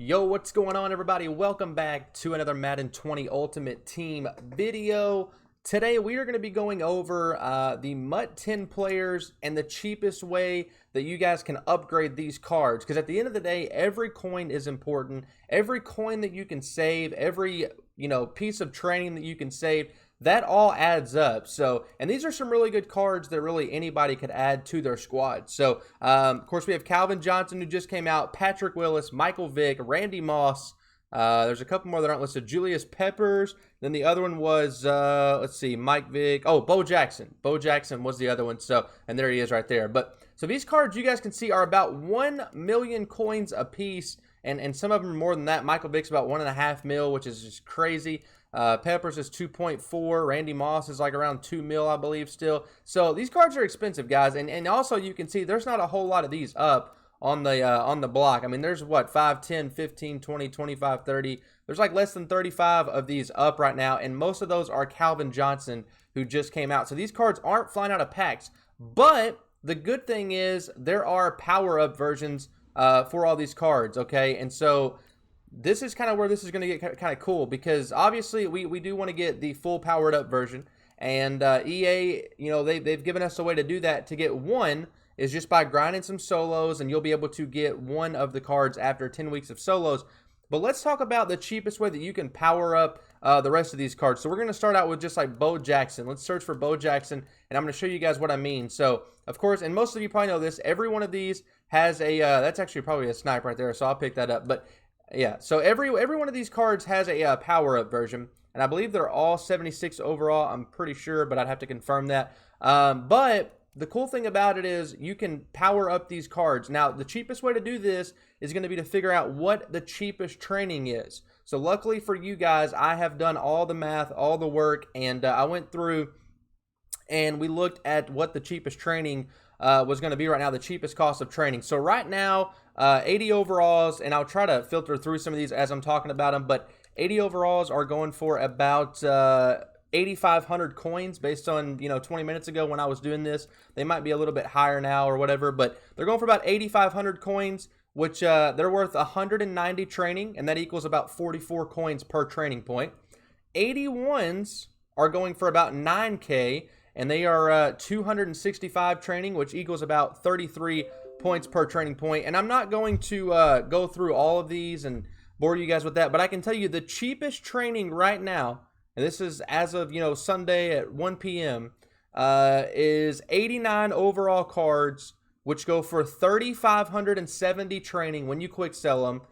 Yo, what's going on, everybody? Welcome back to another Madden 20 Ultimate Team video. Today we are going to be going over the MUT 10 players and the cheapest way that you guys can upgrade these cards, because at the end of the day, every coin is important. Every coin that you can save, every piece of training that you can save, that all adds up. So, and these are some really good cards that really anybody could add to their squad. So, of course, we have Calvin Johnson, who just came out, Patrick Willis, Michael Vick, Randy Moss. There's a couple more that aren't listed. Julius Peppers. Then the other one was, let's see, Mike Vick. Oh, Bo Jackson. Bo Jackson was the other one. So, and there he is right there. But so these cards you guys can see are about 1 million coins a piece. And some of them are more than that. Michael Vick's about 1.5 mil, which is just crazy. Peppers is 2.4. Randy Moss is like around 2 mil, I believe, still. So these cards are expensive, guys. And also you can see there's not a whole lot of these up on the block. I mean, there's what, 5, 10, 15, 20, 25, 30. There's like less than 35 of these up right now. And most of those are Calvin Johnson, who just came out. So these cards aren't flying out of packs. But the good thing is there are power-up versions for all these cards, okay? And so this is kind of where this is going to get kind of cool, because obviously we do want to get the full powered up version, and EA, they've given us a way to do that. To get one is just by grinding some solos, and you'll be able to get one of the cards after 10 weeks of solos. But let's talk about the cheapest way that you can power up the rest of these cards. So we're going to start out with just like Bo Jackson. Let's search for Bo Jackson, and I'm going to show you guys what I mean. So, of course, and most of you probably know this, every one of these has a, that's actually probably a snipe right there, so I'll pick that up. But yeah, so every one of these cards has a power-up version, and I believe they're all 76 overall. I'm pretty sure, but I'd have to confirm that. But the cool thing about it is you can power up these cards. Now, the cheapest way to do this is going to be to figure out what the cheapest training is. So luckily for you guys, I have done all the math, all the work, and I went through and we looked at what the cheapest training was going to be right now, the cheapest cost of training. So right now, 80 overalls, and I'll try to filter through some of these as I'm talking about them, but 80 overalls are going for about 8,500 coins based on, 20 minutes ago when I was doing this. They might be a little bit higher now or whatever, but they're going for about 8,500 coins, which they're worth 190 training, and that equals about 44 coins per training point. 81s are going for about 9K, and they are 265 training, which equals about 33 points per training point. And I'm not going to go through all of these and bore you guys with that, but I can tell you the cheapest training right now, and this is as of Sunday at 1 p.m., is 89 overall cards, which go for 3,570 training when you quick sell them.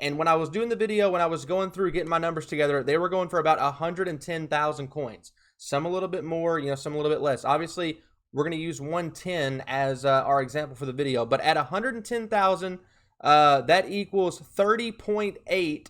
And when I was doing the video, when I was going through getting my numbers together, they were going for about 110,000 coins. Some a little bit more, some a little bit less. Obviously, we're going to use 110 as our example for the video. But at 110,000, that equals 30.8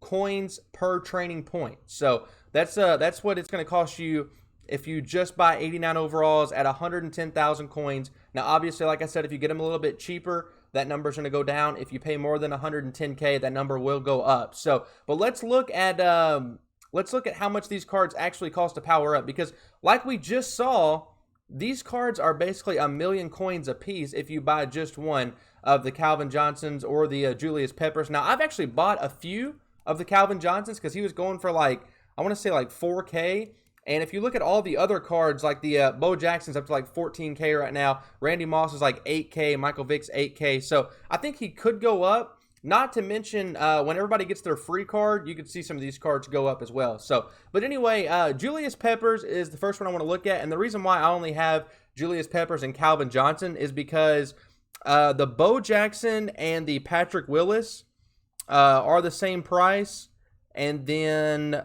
coins per training point. So that's what it's going to cost you if you just buy 89 overalls at 110,000 coins. Now, obviously, like I said, if you get them a little bit cheaper, that number is going to go down. If you pay more than 110K, that number will go up. So, but let's look at how much these cards actually cost to power up, because like we just saw, these cards are basically 1 million coins a piece if you buy just one of the Calvin Johnsons or the Julius Peppers. Now, I've actually bought a few of the Calvin Johnsons because he was going for like, I want to say like 4K. And if you look at all the other cards, like the Bo Jackson's up to like 14K right now. Randy Moss is like 8K. Michael Vick's 8K. So I think he could go up. Not to mention, when everybody gets their free card, you can see some of these cards go up as well. So, but anyway, Julius Peppers is the first one I want to look at. And the reason why I only have Julius Peppers and Calvin Johnson is because the Bo Jackson and the Patrick Willis are the same price. And then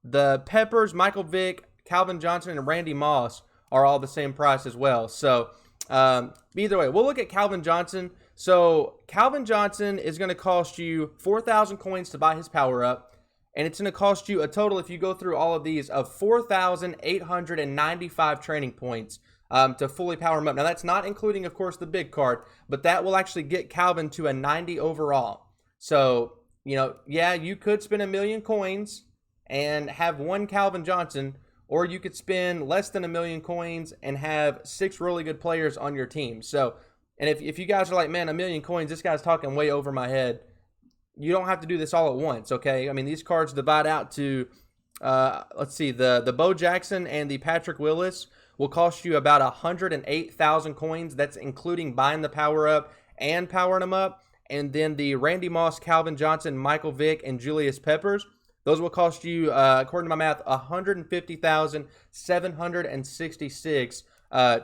the Peppers, Michael Vick, Calvin Johnson, and Randy Moss are all the same price as well. So, either way, we'll look at Calvin Johnson. So Calvin Johnson is going to cost you 4,000 coins to buy his power up, and it's going to cost you a total, if you go through all of these, of 4,895 training points to fully power him up. Now, that's not including, of course, the big card, but that will actually get Calvin to a 90 overall. So, yeah, you could spend 1 million coins and have one Calvin Johnson, or you could spend less than 1 million coins and have 6 really good players on your team. So, and if you guys are like, man, 1 million coins, this guy's talking way over my head, you don't have to do this all at once, okay? I mean, these cards divide out to, let's see, the Bo Jackson and the Patrick Willis will cost you about 108,000 coins. That's including buying the power up and powering them up. And then the Randy Moss, Calvin Johnson, Michael Vick, and Julius Peppers, those will cost you, according to my math, 150,766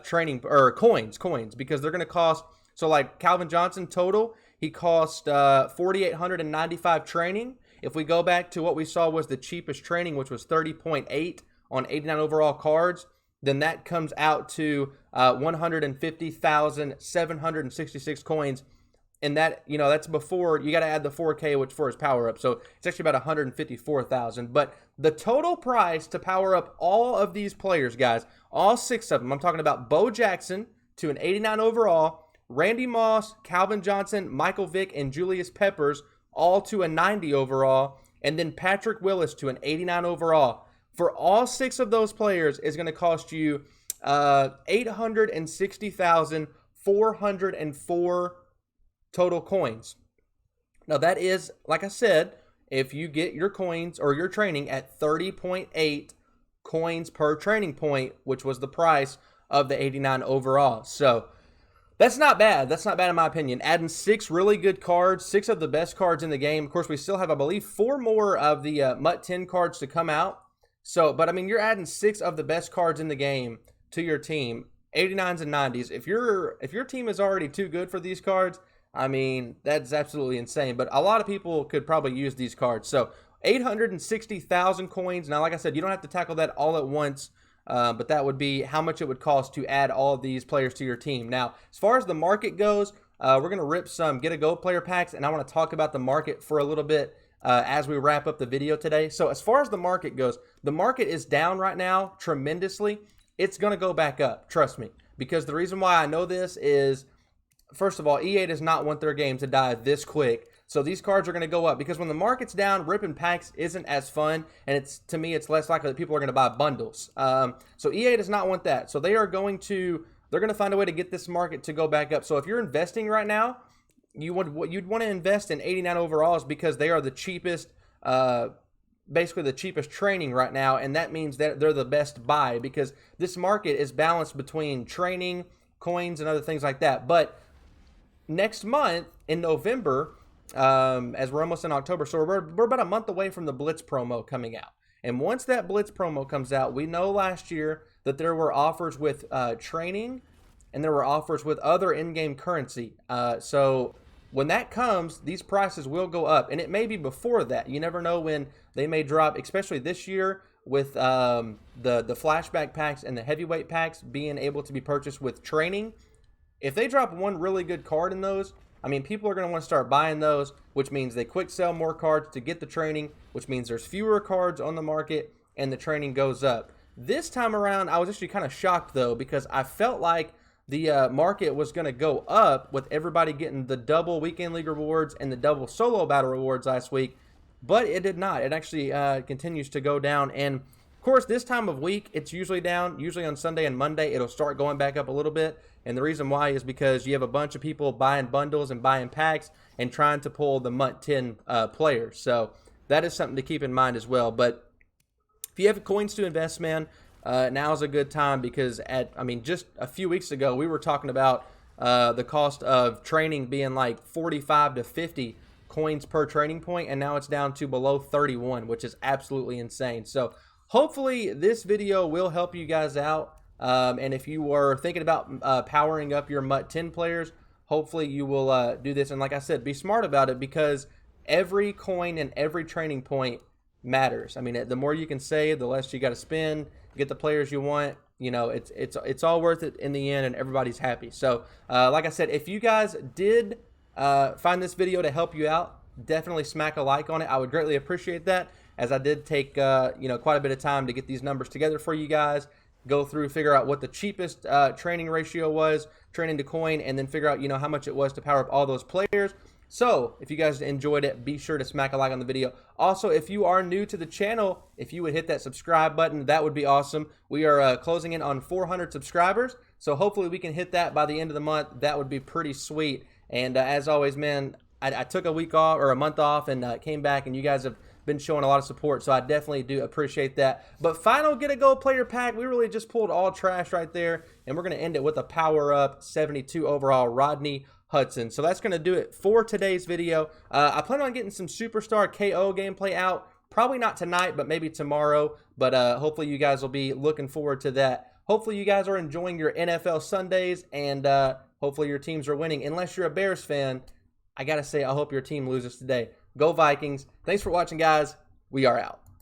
training or coins, because they're going to cost. So like Calvin Johnson total, he cost 4,895 training. If we go back to what we saw was the cheapest training, which was 30.8 on 89 overall cards, then that comes out to 150,766 coins. And that, that's before, you got to add the 4K, which for his power up. So it's actually about 154,000. But the total price to power up all of these players, guys, all 6 of them, I'm talking about Bo Jackson to an 89 overall, Randy Moss, Calvin Johnson, Michael Vick, and Julius Peppers, all to a 90 overall, and then Patrick Willis to an 89 overall. For all 6 of those players is going to cost you 860,404 total coins. Now that is, like I said, if you get your coins or your training at 30.8 coins per training point, which was the price of the 89 overall. So that's not bad. That's not bad in my opinion. Adding 6 really good cards, 6 of the best cards in the game. Of course, we still have, I believe, 4 more of the MUT 10 cards to come out. So, but I mean, you're adding 6 of the best cards in the game to your team, 89s and 90s. If your team is already too good for these cards, I mean, that's absolutely insane. But a lot of people could probably use these cards. So 860,000 coins. Now, like I said, you don't have to tackle that all at once, but that would be how much it would cost to add all of these players to your team. Now, as far as the market goes, we're going to rip some Get a Go player packs, and I want to talk about the market for a little bit as we wrap up the video today. So as far as the market goes, the market is down right now tremendously. It's going to go back up, trust me, because the reason why I know this is, first of all, EA does not want their game to die this quick. So these cards are going to go up because when the market's down, ripping packs isn't as fun. And to me, it's less likely that people are going to buy bundles. So EA does not want that. So they're going to find a way to get this market to go back up. So if you're investing right now, you'd want to invest in 89 overalls because they are the cheapest, basically the cheapest training right now. And that means that they're the best buy because this market is balanced between training, coins, and other things like that. But next month in November, as we're almost in October, so we're about a month away from the Blitz promo coming out. And once that Blitz promo comes out, we know last year that there were offers with training and there were offers with other in-game currency. So when that comes, these prices will go up. And it may be before that. You never know when they may drop, especially this year with the flashback packs and the heavyweight packs being able to be purchased with training. If they drop one really good card in those, I mean, people are going to want to start buying those, which means they quick sell more cards to get the training, which means there's fewer cards on the market and the training goes up. This time around, I was actually kind of shocked, though, because I felt like the market was going to go up with everybody getting the double Weekend League rewards and the double solo battle rewards last week, but it did not. It actually continues to go down. And, of course, this time of week, it's usually down. Usually on Sunday and Monday, it'll start going back up a little bit. And the reason why is because you have a bunch of people buying bundles and buying packs and trying to pull the MUT 10 players. So that is something to keep in mind as well. But if you have coins to invest, man, now's a good time because just a few weeks ago, we were talking about the cost of training being like 45 to 50 coins per training point, and now it's down to below 31, which is absolutely insane. So hopefully this video will help you guys out. And if you were thinking about powering up your MUT 10 players, hopefully you will do this. And like I said, be smart about it because every coin and every training point matters. I mean, the more you can save, the less you got to spend, get the players you want. You know, it's all worth it in the end, and everybody's happy. So, like I said, if you guys did find this video to help you out, definitely smack a like on it. I would greatly appreciate that, as I did take quite a bit of time to get these numbers together for you guys. Go through, figure out what the cheapest training ratio was, training to coin, and then figure out, how much it was to power up all those players. So, if you guys enjoyed it, be sure to smack a like on the video. Also, if you are new to the channel, if you would hit that subscribe button, that would be awesome. We are closing in on 400 subscribers, so hopefully we can hit that by the end of the month. That would be pretty sweet. And as always, man, I took a week off or a month off and came back, and you guys have been showing a lot of support, so I definitely do appreciate that. But final get a go player pack, we really just pulled all trash right there, and we're going to end it with a power up 72 overall Rodney Hudson. So that's going to do it for today's video. I plan on getting some Superstar KO gameplay out, probably not tonight, but maybe tomorrow. But hopefully you guys will be looking forward to that. Hopefully you guys are enjoying your NFL Sundays, and hopefully your teams are winning. Unless you're a Bears fan, I got to say, I hope your team loses today. Go Vikings. Thanks for watching, guys. We are out.